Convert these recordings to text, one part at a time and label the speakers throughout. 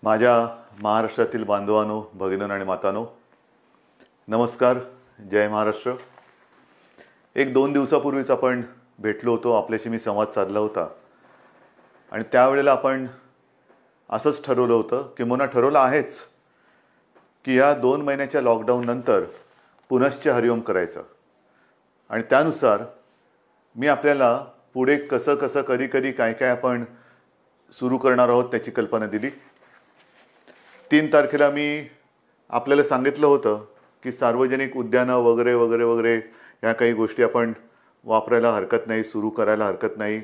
Speaker 1: माझ्या महाराष्ट्रातील बांधवांनो, भगिनींनो आणि मातांनो, नमस्कार. जय महाराष्ट्र. एक दोन दिवसापूर्वीच आपण भेटलो होतो, आपल्याशी मी संवाद साधला होता आणि त्यावेळेला आपण असंच ठरवलं होतं, किंवा ठरवलं आहेच, की या 2 महिन्याच्या लॉकडाऊन नंतर पुनश्च हरिओम करायचं. आणि त्यानुसार मी आपल्याला पुढे कसं कसं कधी कधी काय काय आपण सुरू करणार आहोत त्याची कल्पना दिली. 3 तारखेला मी आपल्याला सांगितलं होतं की सार्वजनिक उद्यानं वगैरे वगैरे वगैरे ह्या काही गोष्टी आपण वापरायला हरकत नाही, सुरू करायला हरकत नाही,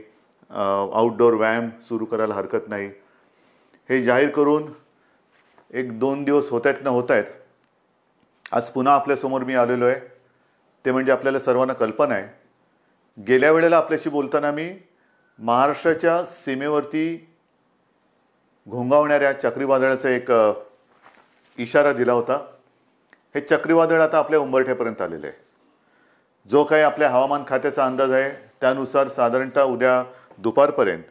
Speaker 1: आउटडोअर व्यायाम सुरू करायला हरकत नाही. हे जाहीर करून 1-2 दिवस होत आहेत. आज पुन्हा आपल्यासमोर मी आलेलो आहे. ते म्हणजे आपल्याला सर्वांना कल्पना आहे, गेल्या वेळेला आपल्याशी बोलताना मी महाराष्ट्राच्या सीमेवरती घोंगावणाऱ्या चक्रीवादळाचा एक इशारा दिला होता. हे चक्रीवादळ आता आपल्या उंबरठ्यापर्यंत आलेले आहे. जो काही आपल्या हवामान खात्याचा अंदाज आहे त्यानुसार साधारणतः उद्या दुपारपर्यंत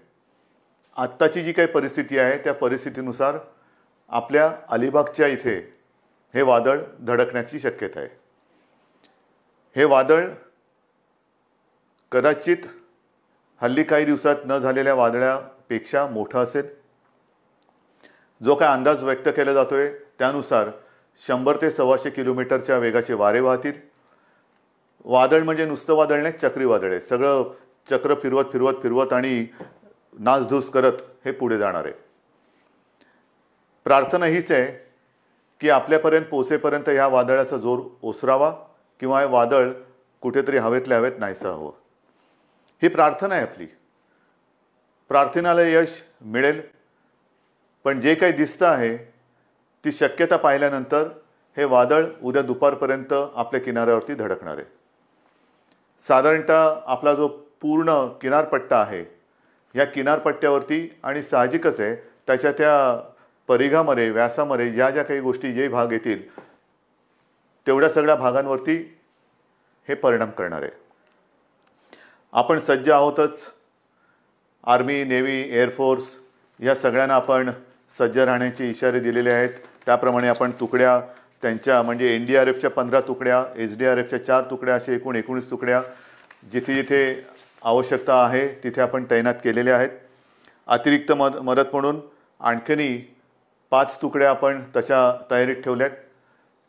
Speaker 1: आत्ताची जी काही परिस्थिती आहे त्या परिस्थितीनुसार आपल्या अलिबागच्या इथे हे वादळ धडकण्याची शक्यता आहे. हे वादळ कदाचित हल्ली काही दिवसात न झालेल्या वादळापेक्षा मोठं असेल. जो काय अंदाज व्यक्त केला जातोय त्यानुसार 100 ते 125 किलोमीटरच्या वेगाचे वारे वाहतील. वादळ म्हणजे नुसतं वादळ नाही, चक्रीवादळ आहे. सगळं चक्र फिरवत फिरवत फिरवत आणि नासधूस करत हे पुढे जाणार आहे. प्रार्थना हीच आहे की आपल्यापर्यंत पोहोचेपर्यंत ह्या वादळाचा जोर ओसरावा किंवा हे वादळ कुठेतरी हवेतल्या हवेत नाहीसं हवं. ही प्रार्थना आहे आपली. प्रार्थनेला यश मिळेल. पण जे काही दिसतं आहे ती शक्यता पाहिल्यानंतर हे वादळ उद्या दुपारपर्यंत आपल्या किनाऱ्यावरती धडकणार आहे. साधारणतः आपला जो पूर्ण किनारपट्टा आहे या किनारपट्ट्यावरती, आणि साहजिकच आहे त्याच्या त्या परिघामध्ये व्यासामध्ये ज्या ज्या काही गोष्टी जे भाग येतील तेवढ्या सगळ्या भागांवरती हे परिणाम करणार आहे. आपण सज्ज आहोतच. आर्मी, नेव्ही, एअरफोर्स या सगळ्यांना आपण सज्ज राहण्याचे इशारे दिलेले आहेत. त्याप्रमाणे आपण तुकड्या त्यांच्या म्हणजे NDRFच्या 15 तुकड्या, SDRFच्या 4 तुकड्या, असे एकूण 19 तुकड्या जिथे जिथे आवश्यकता आहे तिथे आपण तैनात केलेल्या आहेत. अतिरिक्त मदत म्हणून आणखीनही 5 तुकड्या आपण तशा तयारीत ठेवल्यात.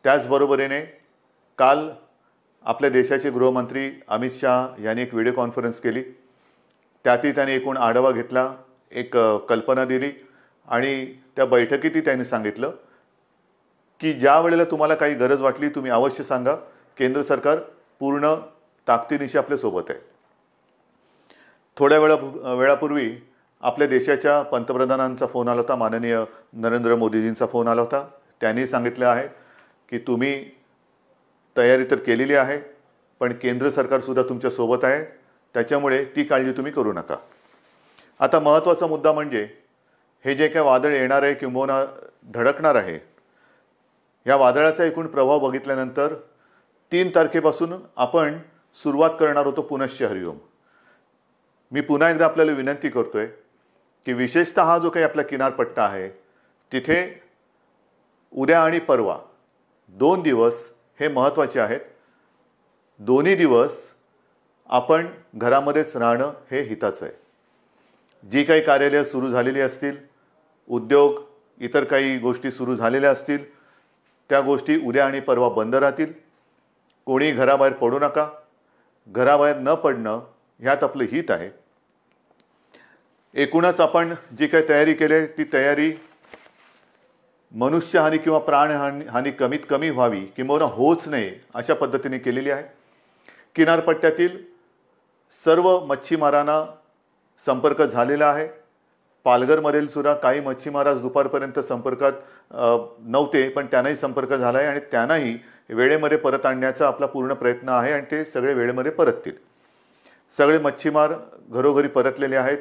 Speaker 1: त्याचबरोबरीने काल आपल्या देशाचे गृहमंत्री अमित शाह यांनी एक व्हिडिओ कॉन्फरन्स केली. त्यातही त्यांनी एकूण आढावा घेतला, एक कल्पना दिली आणि त्या बैठकीतही त्यांनी सांगितलं की ज्या वेळेला तुम्हाला काही गरज वाटली तुम्ही अवश्य सांगा. केंद्र सरकार पूर्ण ताकदीनिशी आपल्यासोबत आहे. थोड्या वेळापूर्वी आपल्या देशाच्या पंतप्रधानांचा फोन आला होता, माननीय नरेंद्र मोदीजींचा फोन आला होता. त्यांनी सांगितलं आहे की तुम्ही तयारी तर केलेली आहे पण केंद्र सरकारसुद्धा तुमच्यासोबत आहे, त्याच्यामुळे ती काळजी तुम्ही करू नका. आता महत्त्वाचा मुद्दा म्हणजे हे जे काय वादळ येणार आहे किंवा धडकणार आहे, या वादळाचा एकूण प्रभाव बघितल्यानंतर 3 तारखेपासून आपण सुरुवात करणार होतो पुनश्च हरिओम. मी पुन्हा एकदा आपल्याला विनंती करतोय की विशेषतः हा जो काही आपला किनारपट्टा आहे तिथे उद्या आणि परवा 2 दिवस हे महत्त्वाचे आहेत. दोन्ही दिवस आपण घरामध्येच राहणं हे हिताचं आहे. जी काही कार्यालय सुरू झालेली असतील, उद्योग, इतर काही गोष्टी सुरू झालेल्या असतील, त्या गोष्टी उद्या आणि परवा बंद राहतील. कोणी घराबाहेर पडू नका. घराबाहेर न पडणं ह्यात आपलं हित आहे. एकूणच आपण जी काही तयारी केली ती तयारी मनुष्यहानी किंवा प्राणहानी कमीत कमी व्हावी किंवा होच नये अशा पद्धतीने केलेली आहे. किनारपट्ट्यातील सर्व मच्छीमारांना संपर्क झालेला आहे. पालघरमधील सुद्धा काही मच्छीमार आज दुपारपर्यंत संपर्कात नव्हते पण त्यांनाही संपर्क झाला आहे आणि त्यांनाही वेळेमध्ये परत आणण्याचा आपला पूर्ण प्रयत्न आहे आणि ते सगळे वेळेमध्ये परततील. सगळे मच्छीमार घरोघरी परतलेले आहेत.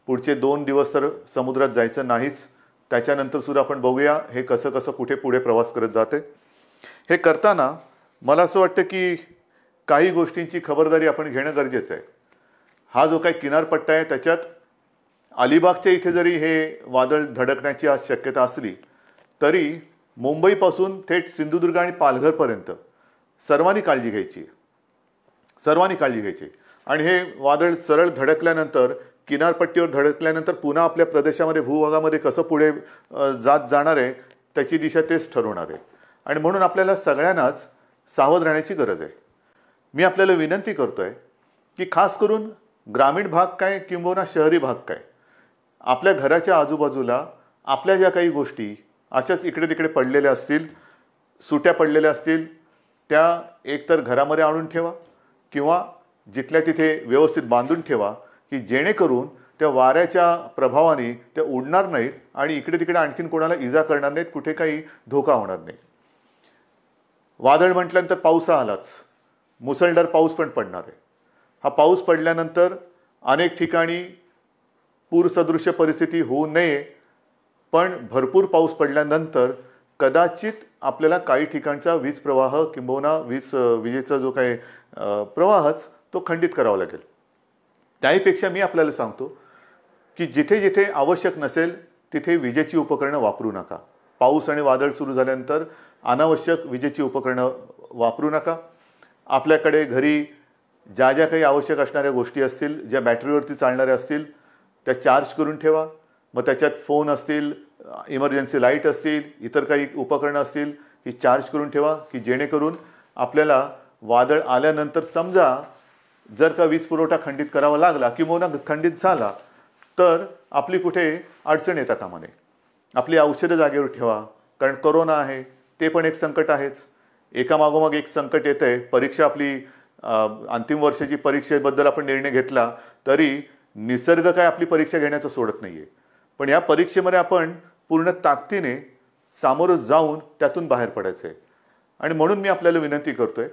Speaker 1: पुढचे 2 दिवस तर समुद्रात जायचं नाहीच. त्याच्यानंतर सुद्धा आपण बघूया हे कसं कसं कुठे पुढे प्रवास करत जाते. हे करताना मला असं वाटतं की काही गोष्टींची खबरदारी आपण घेणं गरजेचं आहे. हा जो काही किनारपट्टा आहे त्याच्यात अलिबागच्या इथे जरी हे वादळ धडकण्याची आज शक्यता असली तरी मुंबईपासून थेट सिंधुदुर्ग आणि पालघरपर्यंत सर्वांनी काळजी घ्यायची, सर्वांनी काळजी घ्यायची. आणि हे वादळ सरळ धडकल्यानंतर, किनारपट्टीवर धडकल्यानंतर पुन्हा आपल्या प्रदेशामध्ये, भूभागामध्ये कसं पुढे जात जाणार आहे त्याची दिशा तेच ठरवणार आहे. आणि म्हणून आपल्याला सगळ्यांनाच सावध राहण्याची गरज आहे. मी आपल्याला विनंती करतोय की खास करून ग्रामीण भाग काय किंबहुना शहरी भाग काय, आपल्या घराच्या आजूबाजूला आपल्या ज्या काही गोष्टी अशाच इकडे तिकडे पडलेल्या असतील, सुट्या पडलेल्या असतील, त्या एकतर घरामध्ये आणून ठेवा किंवा जिथल्या तिथे व्यवस्थित बांधून ठेवा, की जेणेकरून त्या वाऱ्याच्या प्रभावाने त्या उडणार नाहीत आणि इकडे तिकडे आणखीन कोणाला इजा करणार नाहीत, कुठे काही धोका होणार नाही. वादळ म्हटल्यानंतर पाऊस आलाच, मुसळधार पाऊस पण पडणार आहे. हा पाऊस पडल्यानंतर अनेक ठिकाणी पूरसदृश्य परिस्थिती होऊ नये, पण भरपूर पाऊस पडल्यानंतर कदाचित आपल्याला काही ठिकाणचा वीज प्रवाह किंबहुना विजेचा जो काही प्रवाहच तो खंडित करावा लागेल. त्याहीपेक्षा मी आपल्याला सांगतो की जिथे जिथे आवश्यक नसेल तिथे विजेची उपकरणं वापरू नका. पाऊस आणि वादळ सुरू झाल्यानंतर अनावश्यक विजेची उपकरणं वापरू नका. आपल्याकडे घरी ज्या ज्या काही आवश्यक असणाऱ्या गोष्टी असतील, ज्या बॅटरीवरती चालणाऱ्या असतील, त्या चार्ज करून ठेवा. मग त्याच्यात फोन असतील, इमर्जन्सी लाईट असतील, इतर काही उपकरणं असतील, ही चार्ज करून ठेवा, की जेणेकरून आपल्याला वादळ आल्यानंतर समजा जर का वीज पुरवठा खंडित करावा लागला किंवा खंडित झाला तर आपली कुठे अडचण येता कामा नये. आपली औषधं जागेवर ठेवा, कारण कोरोना आहे ते पण एक संकट आहेच. एकामागोमाग एक संकट येतं आहे. परीक्षा आपली अंतिम वर्षाची परीक्षेबद्दल आपण निर्णय घेतला तरी निसर्ग काय आपली परीक्षा घेण्याचं सोडत नाही आहे. पण या परीक्षेमध्ये आपण पूर्ण ताकदीने सामोरं जाऊन त्यातून बाहेर पडायचं आहे. आणि म्हणून मी आपल्याला विनंती करतोय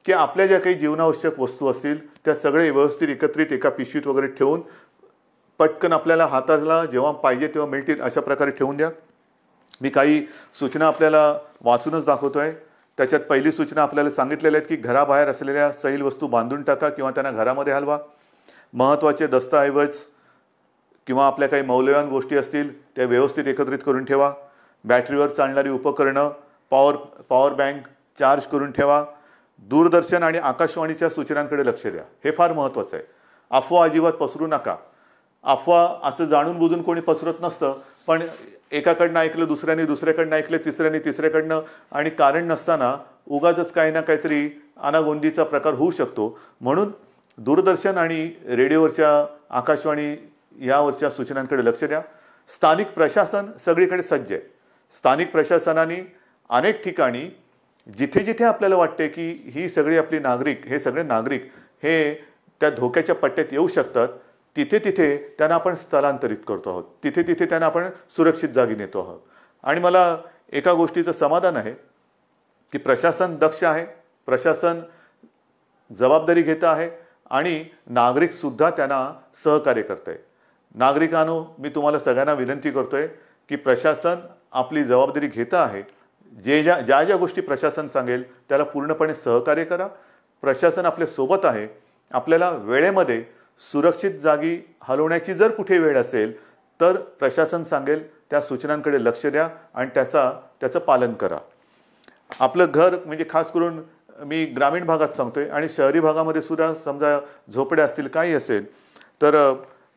Speaker 1: की आपल्या ज्या काही जीवनावश्यक वस्तू असतील त्या सगळे व्यवस्थित एकत्रित एका पिशवीत वगैरे ठेवून पटकन आपल्याला हाताला जेव्हा पाहिजे तेव्हा मिळतील अशा प्रकारे ठेवून द्या. मी काही सूचना आपल्याला वाचूनच दाखवतोय. त्याच्यात पहिली सूचना आपल्याला सांगितलेल्या आहेत की घराबाहेर असलेल्या सैल वस्तू बांधून टाका किंवा त्यांना घरामध्ये हलवा. महत्त्वाचे दस्तऐवज किंवा आपल्या काही मौल्यवान गोष्टी असतील त्या व्यवस्थित एकत्रित करून ठेवा. बॅटरीवर चालणारी उपकरणं, पॉवर बँक चार्ज करून ठेवा. दूरदर्शन आणि आकाशवाणीच्या सूचनांकडे लक्ष द्या. हे फार महत्त्वाचं आहे. अफवा अजिबात पसरू नका. अफवा असं जाणून बुजून कोणी पसरत नसतं, पण एकाकडनं ऐकलं दुसऱ्याने, दुसऱ्याकडनं ऐकलं तिसऱ्याने, तिसऱ्याकडनं, आणि कारण नसताना उगाचच काही ना काहीतरी अनागोंदीचा प्रकार होऊ शकतो. म्हणून दूरदर्शन आणि रेडिओवरच्या, आकाशवाणी यावरच्या सूचनांकडे लक्ष द्या. स्थानिक प्रशासन सगळीकडे सज्ज आहे. स्थानिक प्रशासनाने अनेक ठिकाणी जिथे जिथे आपल्याला वाटते की ही सगळी आपली नागरिक, हे सगळे नागरिक हे त्या धोक्याच्या पट्ट्यात येऊ शकतात, तिथे तिथे त्यांना आपण स्थलांतरित करतो आहोत. तिथे तिथे त्यांना आपण सुरक्षित जागी नेतो आहोत. आणि मला एका गोष्टीचं समाधान आहे की प्रशासन दक्ष आहे, प्रशासन जबाबदारी घेत आहे आणि नागरिकसुद्धा त्यांना सहकार्य करत आहे. नागरिकांनो, मी तुम्हाला सगळ्यांना विनंती करतोय की प्रशासन आपली जबाबदारी घेतं आहे. ज्या ज्या गोष्टी प्रशासन सांगेल त्याला पूर्णपणे सहकार्य करा. प्रशासन आपल्या सोबत आहे. आपल्याला वेळेमध्ये सुरक्षित जागी हलवण्याची जर कुठे वेळ असेल तर प्रशासन सांगेल त्या सूचनांकडे लक्ष द्या आणि त्याचं पालन करा. आपलं घर म्हणजे खास करून मी ग्रामीण भागात सांगतोय आणि शहरी भागामध्ये सुद्धा समजा झोपड्या असतील, काही असेल तर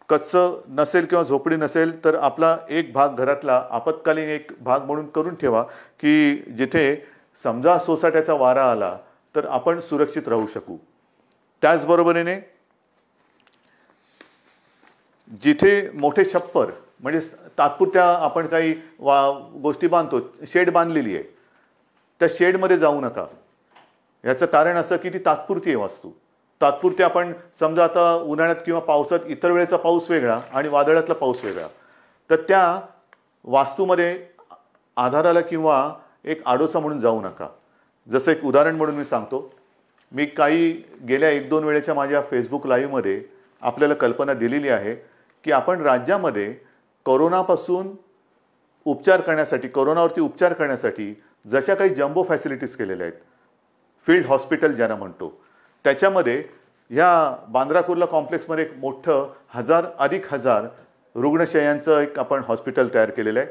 Speaker 1: कच्चं नसेल किंवा झोपडी नसेल तर आपला एक भाग घरातला आपत्कालीन एक भाग म्हणून करून ठेवा की जिथे समजा सोसाट्याचा वारा आला तर आपण सुरक्षित राहू शकू. त्याचबरोबरीने जिथे मोठे छप्पर म्हणजे तात्पुरत्या आपण काही गोष्टी बांधतो, शेड बांधलेली आहे, त्या शेडमध्ये जाऊ नका. याचं कारण असं की ती तात्पुरती आहे वास्तू. तात्पुरती आपण समजा आता उन्हाळ्यात किंवा पावसात इतर वेळेचा पाऊस वेगळा आणि वादळातला पाऊस वेगळा, तर त्या वास्तूमध्ये आधाराला किंवा एक आडोसा म्हणून जाऊ नका. जसं एक उदाहरण म्हणून मी सांगतो, मी काही गेल्या 1-2 वेळेच्या माझ्या फेसबुक लाईव्हमध्ये आपल्याला कल्पना दिलेली आहे की आपण राज्यामध्ये कोरोनापासून उपचार करण्यासाठी, कोरोनावरती उपचार करण्यासाठी जशा काही जम्बो फॅसिलिटीज केलेल्या आहेत, फील्ड हॉस्पिटल ज्यांना म्हणतो, त्याच्यामध्ये ह्या बांद्रा कुर्ला कॉम्प्लेक्समध्ये एक मोठं 1000 अधिक 1000 रुग्णशय्यांचं एक आपण हॉस्पिटल तयार केलेलं आहे.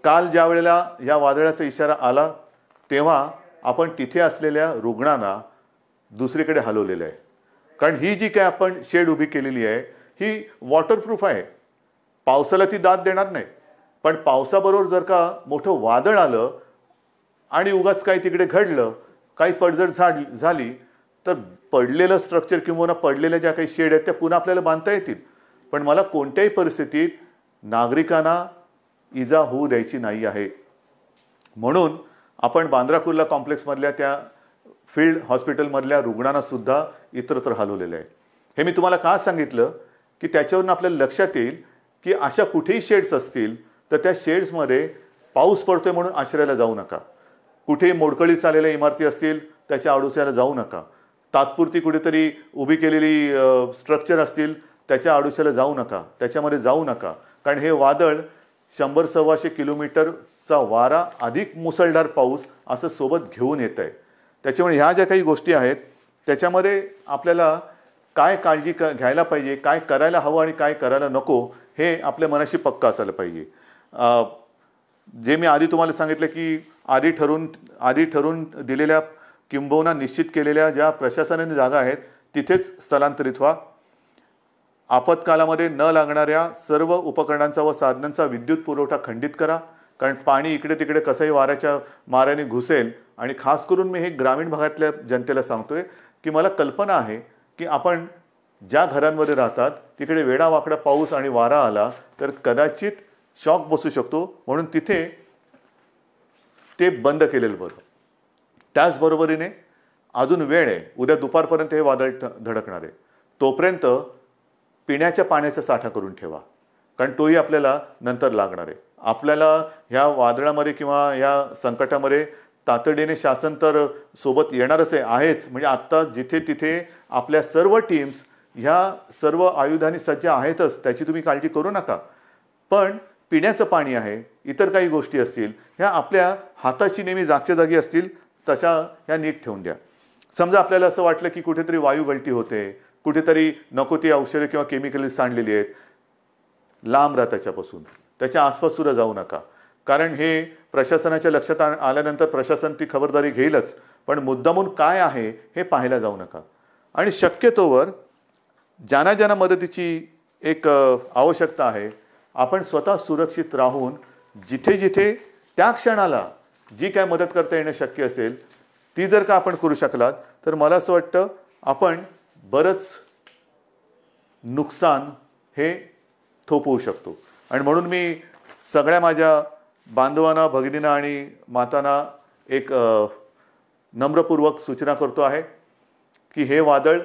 Speaker 1: काल ज्या वेळेला या वादळाचा इशारा आला तेव्हा आपण तिथे असलेल्या रुग्णांना दुसरीकडे हलवलेलं आहे. कारण ही जी काय आपण शेड उभी केलेली आहे ही वॉटरप्रूफ आहे. पावसाला ती दाद देणार नाही, पण पावसाबरोबर जर का मोठं वादळ आलं आणि उगाच काही तिकडे घडलं, काही पडझड झाली तर पडलेलं स्ट्रक्चर किंवा पडलेल्या ज्या काही शेड आहेत त्या पुन्हा आपल्याला बांधता येतील. पण मला कोणत्याही परिस्थितीत नागरिकांना इजा होऊ द्यायची नाही आहे. म्हणून आपण बांद्रा कुर्ला कॉम्प्लेक्समधल्या त्या फील्ड हॉस्पिटलमधल्या रुग्णांना सुद्धा इतरत्र हलवलेलं आहे. हे मी तुम्हाला का सांगितलं की त्याच्यावरून आपल्याला लक्षात येईल की अशा कुठेही शेड्स असतील तर त्या शेड्समध्ये पाऊस पडतोय म्हणून आश्रयाला जाऊ नका. कुठेही मोडकळीस आलेल्या इमारती असतील त्याच्या आडोश्याला जाऊ नका. तात्पुरती कुठेतरी उभी केलेली स्ट्रक्चर असतील त्याच्या आडोश्याला जाऊ नका, त्याच्यामध्ये जाऊ नका. कारण हे वादळ 100-125 किलोमीटरचा वारा अधिक मुसळधार पाऊस असं सोबत घेऊन येत आहे. त्याच्यामुळे ह्या ज्या काही गोष्टी आहेत त्याच्यामध्ये आपल्याला काय काळजी घ्यायला पाहिजे, काय करायला हवं आणि काय करायला नको हे आपल्या मनाशी पक्का असायला पाहिजे. जे मी आधी तुम्हाला सांगितलं की आधी ठरून दिलेल्या किंबहुना निश्चित केलेल्या ज्या प्रशासनाने जागा आहेत तिथेच स्थलांतरित व्हा. आपत्कालामध्ये न लागणाऱ्या सर्व उपकरणांचा व साधनांचा विद्युत पुरवठा खंडित करा. कारण पाणी इकडे तिकडे कसंही वाऱ्याच्या माऱ्याने घुसेल. आणि खास करून मी हे ग्रामीण भागातल्या जनतेला सांगतोय की मला कल्पना आहे की आपण ज्या घरांमध्ये राहतात तिकडे वेडावाकडा पाऊस आणि वारा आला तर कदाचित शॉक बसू शकतो. म्हणून तिथे ते बंद केलेलं बरं. त्याचबरोबरीने अजून वेळ आहे, उद्या दुपारपर्यंत हे वादळ धडकणार आहे. तोपर्यंत पिण्याच्या पाण्याचा साठा करून ठेवा, कारण तोही आपल्याला नंतर लागणार आहे. आपल्याला ह्या वादळामध्ये किंवा या संकटामध्ये तातडीने शासन तर सोबत येणारच आहेच. म्हणजे आत्ता जिथे तिथे आपल्या सर्व टीम्स ह्या सर्व आयुधांनी सज्ज आहेतच, त्याची तुम्ही काळजी करू नका. पण पिण्याचं पाणी आहे, इतर काही गोष्टी असतील ह्या आपल्या हाताची नेहमी जागच्या जागी असतील तशा ह्या नीट ठेवून द्या. समजा आपल्याला असं वाटलं की कुठेतरी वायू गळती होते, कुठेतरी नको ती औषधे किंवा केमिकल्स सांडलेली आहेत, लांब राहा त्याच्यापासून, त्याच्या आसपास सुद्धा जाऊ नका. कारण हे प्रशासनाच्या लक्षात आल्यानंतर प्रशासन ती खबरदारी घेईलच, पण मुद्दामून काय आहे हे पाहायला जाऊ नका. आणि शक्यतोवर ज्यांना मदतीची एक आवश्यकता आहे आपण स्वतः सुरक्षित राहून जिथे जिथे त्या क्षणाला जी काय मदत करता येणं शक्य असेल ती जर का आपण करू शकलात तर मला असं वाटतं आपण बरंच नुकसान हे थोपवू शकतो. आणि म्हणून मी सगळ्या माझ्या बांधवांना, भगिनींना आणि मातांना एक नम्रपूर्वक सूचना करतो आहे की हे वादळ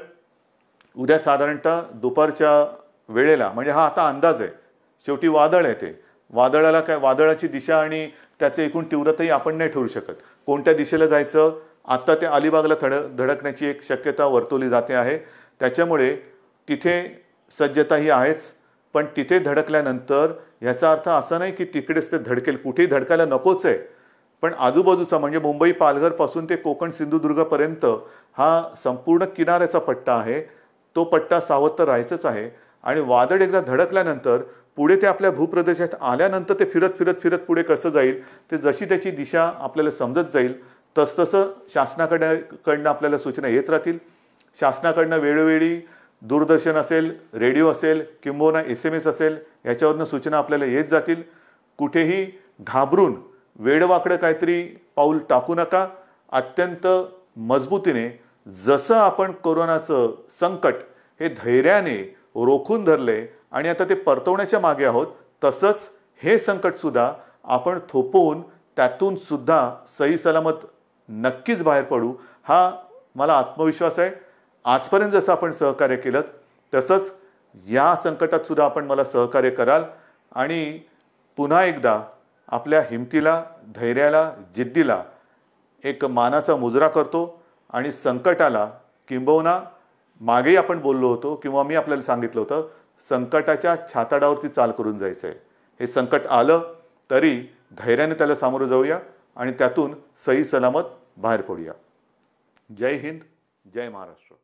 Speaker 1: उद्या साधारणतः दुपारच्या वेळेला, म्हणजे हा आता अंदाज आहे, शेवटी वादळ आहे, ते वादळाला काय वादळाची दिशा आणि त्याचे एकूण तीव्रताही आपण नाही ठरवू शकत. कोणत्या दिशेला जायचं आत्ता ते अलिबागला धडकण्याची एक शक्यता वर्तवली जाते आहे. त्याच्यामुळे तिथे सज्जता ही आहेच, पण तिथे धडकल्यानंतर याचा अर्थ असा नाही की तिकडेच ते धडकेल, कुठेही धडकायला नकोच आहे. पण आजूबाजूचा म्हणजे मुंबई पालघरपासून ते कोकण सिंधुदुर्गपर्यंत हा संपूर्ण किनाऱ्याचा पट्टा आहे, तो पट्टा सावध तर राहायचंच आहे. आणि वादळ एकदा धडकल्यानंतर पुढे ते आपल्या भूप्रदेशात आल्यानंतर ते फिरत पुढे कसं जाईल ते जशी त्याची दिशा आपल्याला समजत जाईल तसतसं शासनाकडनं आपल्याला सूचना येत राहतील. शासनाकडनं वेळोवेळी दूरदर्शन असेल, रेडिओ असेल, किंबहुना SMS असेल, याच्यावरनं सूचना आपल्याला येत जातील. कुठेही घाबरून वेडवाकडं काहीतरी पाऊल टाकू नका. अत्यंत मजबूतीने जसं आपण कोरोनाचं संकट हे धैर्याने रोखून धरले आणि आता ते परतवण्याच्या मागे आहोत, तसंच हे संकट सुद्धा आपण थोपवून त्यातून सुद्धा सही सलामत नक्कीच बाहेर पडू, हा मला आत्मविश्वास आहे. आजपर्यंत जसं आपण सहकार्य केलं तसंच या संकटात सुद्धा आपण मला सहकार्य कराल. आणि पुन्हा एकदा आपल्या हिमतीला, धैर्याला, जिद्दीला एक मानाचा मुजरा करतो. आणि संकटाला किंबहुना मागेही आपण बोललो होतो किंवा मी आपल्याला सांगितलं होतं, संकटाच्या छाताडावरती चाल करून जायचं आहे. हे संकट आलं तरी धैर्याने त्याला सामोरं जाऊया आणि त्यातून सही सलामत बाहेर पडूया. जय हिंद, जय महाराष्ट्र.